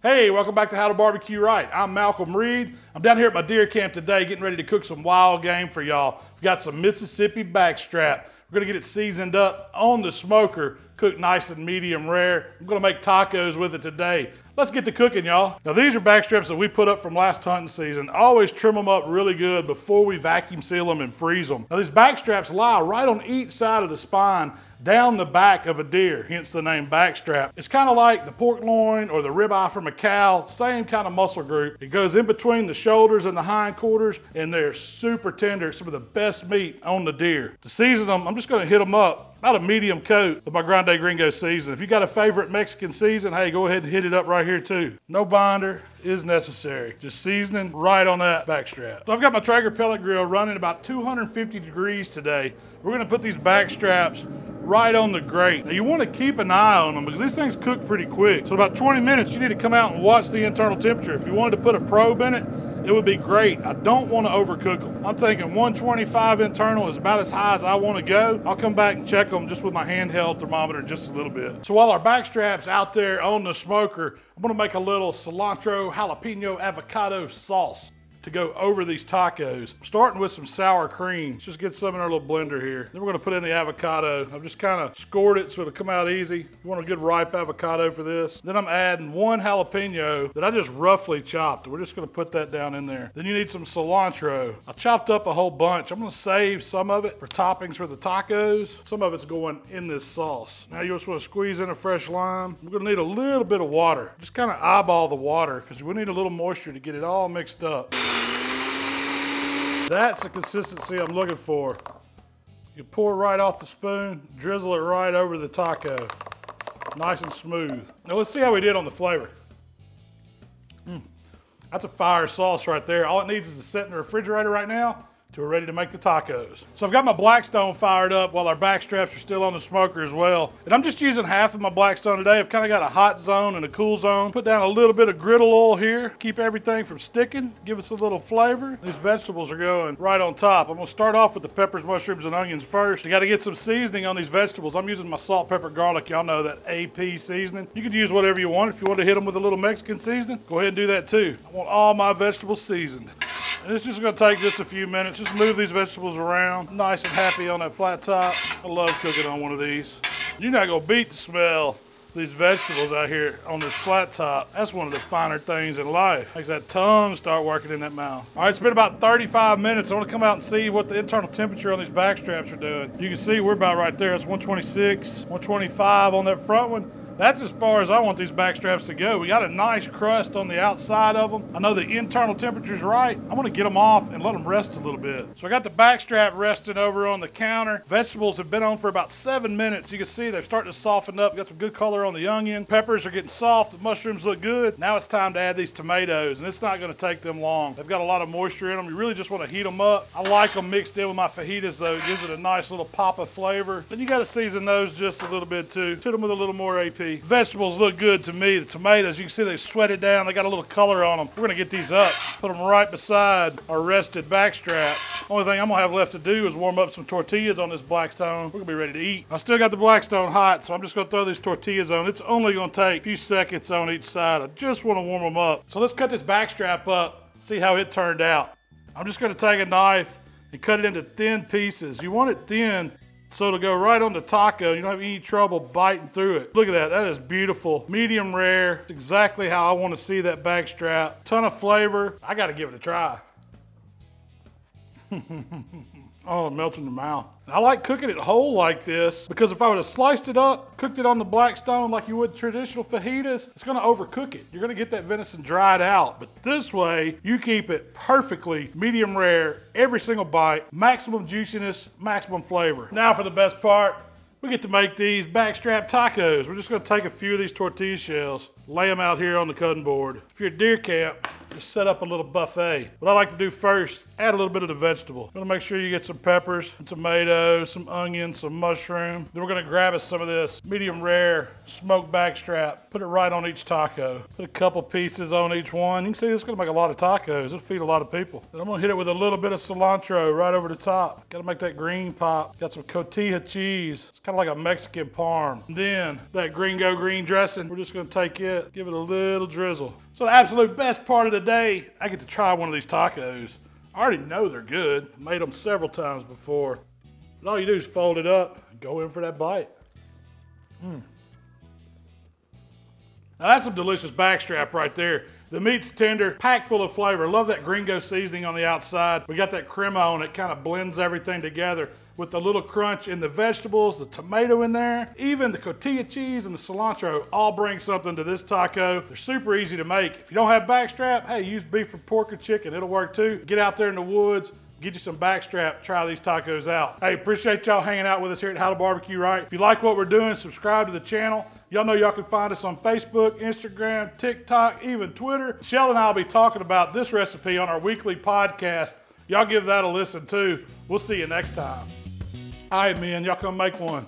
Hey, welcome back to How to Barbecue Right. I'm Malcolm Reed. I'm down here at my deer camp today getting ready to cook some wild game for y'all. We've got some Mississippi backstrap. We're gonna get it seasoned up on the smoker, cooked nice and medium rare. I'm gonna make tacos with it today. Let's get to cooking, y'all. Now these are backstraps that we put up from last hunting season. Always trim them up really good before we vacuum seal them and freeze them. Now these backstraps lie right on each side of the spine down the back of a deer, hence the name backstrap. It's kind of like the pork loin or the ribeye from a cow, same kind of muscle group. It goes in between the shoulders and the hindquarters, and they're super tender, some of the best meat on the deer. To season them, I'm just gonna hit them up, about a medium coat of my Grande Gringo season. If you got a favorite Mexican season, hey, go ahead and hit it up right here too. No binder is necessary. Just seasoning right on that backstrap. So I've got my Traeger pellet grill running about 250 degrees today. We're gonna put these backstraps right on the grate. Now you want to keep an eye on them because these things cook pretty quick. So about 20 minutes, you need to come out and watch the internal temperature. If you wanted to put a probe in it, it would be great. I don't want to overcook them. I'm thinking 125 internal is about as high as I want to go. I'll come back and check them just with my handheld thermometer in just a little bit. So while our backstrap's out there on the smoker, I'm gonna make a little cilantro jalapeno avocado sauce to go over these tacos. I'm starting with some sour cream. Let's just get some in our little blender here. Then we're gonna put in the avocado. I've just kind of scored it so it'll come out easy. You want a good ripe avocado for this. Then I'm adding one jalapeno that I just roughly chopped. We're just gonna put that down in there. Then you need some cilantro. I chopped up a whole bunch. I'm gonna save some of it for toppings for the tacos. Some of it's going in this sauce. Now you just wanna squeeze in a fresh lime. We're gonna need a little bit of water. Just kind of eyeball the water because we need a little moisture to get it all mixed up. That's the consistency I'm looking for. You pour right off the spoon, drizzle it right over the taco. Nice and smooth. Now let's see how we did on the flavor. That's a fire sauce right there. All it needs is to sit in the refrigerator right now till we're ready to make the tacos. So I've got my Blackstone fired up while our backstraps are still on the smoker as well. And I'm just using half of my Blackstone today. I've kind of got a hot zone and a cool zone. Put down a little bit of griddle oil here. Keep everything from sticking. Give us a little flavor. These vegetables are going right on top. I'm gonna start off with the peppers, mushrooms, and onions first. You gotta get some seasoning on these vegetables. I'm using my salt, pepper, garlic. Y'all know that AP seasoning. You could use whatever you want. If you want to hit them with a little Mexican seasoning, go ahead and do that too. I want all my vegetables seasoned. And it's just gonna take just a few minutes. Just move these vegetables around. Nice and happy on that flat top. I love cooking on one of these. You're not gonna beat the smell of these vegetables out here on this flat top. That's one of the finer things in life. Makes that tongue start working in that mouth. All right, it's been about 35 minutes. I wanna come out and see what the internal temperature on these backstraps are doing. You can see we're about right there. It's 126, 125 on that front one. That's as far as I want these backstraps to go. We got a nice crust on the outside of them. I know the internal temperature's right. I want to get them off and let them rest a little bit. So I got the backstrap resting over on the counter. Vegetables have been on for about 7 minutes. You can see they've started to soften up. Got some good color on the onion. Peppers are getting soft. The mushrooms look good. Now it's time to add these tomatoes, and it's not going to take them long. They've got a lot of moisture in them. You really just want to heat them up. I like them mixed in with my fajitas though. It gives it a nice little pop of flavor. Then you got to season those just a little bit too. Hit them with a little more AP. Vegetables look good to me. The tomatoes, you can see they sweated down. They got a little color on them. We're gonna get these up. Put them right beside our rested backstraps. Only thing I'm gonna have left to do is warm up some tortillas on this Blackstone. We're gonna be ready to eat. I still got the Blackstone hot, so I'm just gonna throw these tortillas on. It's only gonna take a few seconds on each side. I just wanna warm them up. So let's cut this backstrap up, see how it turned out. I'm just gonna take a knife and cut it into thin pieces. You want it thin so it'll go right on the taco. You don't have any trouble biting through it. Look at that, that is beautiful. Medium rare, it's exactly how I want to see that backstrap. Ton of flavor. I gotta give it a try. Oh, it melts in the mouth. I like cooking it whole like this because if I would have sliced it up, cooked it on the Blackstone like you would traditional fajitas, it's gonna overcook it. You're gonna get that venison dried out. But this way, you keep it perfectly medium rare, every single bite, maximum juiciness, maximum flavor. Now for the best part, we get to make these backstrap tacos. We're just gonna take a few of these tortilla shells, lay them out here on the cutting board. If you're at deer camp, just set up a little buffet. What I like to do first, add a little bit of the vegetable. You wanna make sure you get some peppers, some tomatoes, some onions, some mushroom. Then we're gonna grab us some of this medium rare smoked backstrap, put it right on each taco. Put a couple pieces on each one. You can see this is gonna make a lot of tacos. It'll feed a lot of people. Then I'm gonna hit it with a little bit of cilantro right over the top. Gotta make that green pop. Got some cotija cheese. It's kind of like a Mexican parm. And then that Gringo Green dressing, we're just gonna take it, give it a little drizzle. So the absolute best part of the day, I get to try one of these tacos. I already know they're good. Made them several times before. But all you do is fold it up and go in for that bite. Now that's some delicious backstrap right there. The meat's tender, packed full of flavor. Love that Gringo seasoning on the outside. We got that crema on it, kind of blends everything together with the little crunch in the vegetables, the tomato in there, even the cotija cheese and the cilantro all bring something to this taco. They're super easy to make. If you don't have backstrap, hey, use beef or pork or chicken. It'll work too. Get out there in the woods, get you some backstrap, try these tacos out. Hey, appreciate y'all hanging out with us here at HowToBBQRight. If you like what we're doing, subscribe to the channel. Y'all know y'all can find us on Facebook, Instagram, TikTok, even Twitter. Shell and I will be talking about this recipe on our weekly podcast. Y'all give that a listen too. We'll see you next time. All right, men, y'all come make one.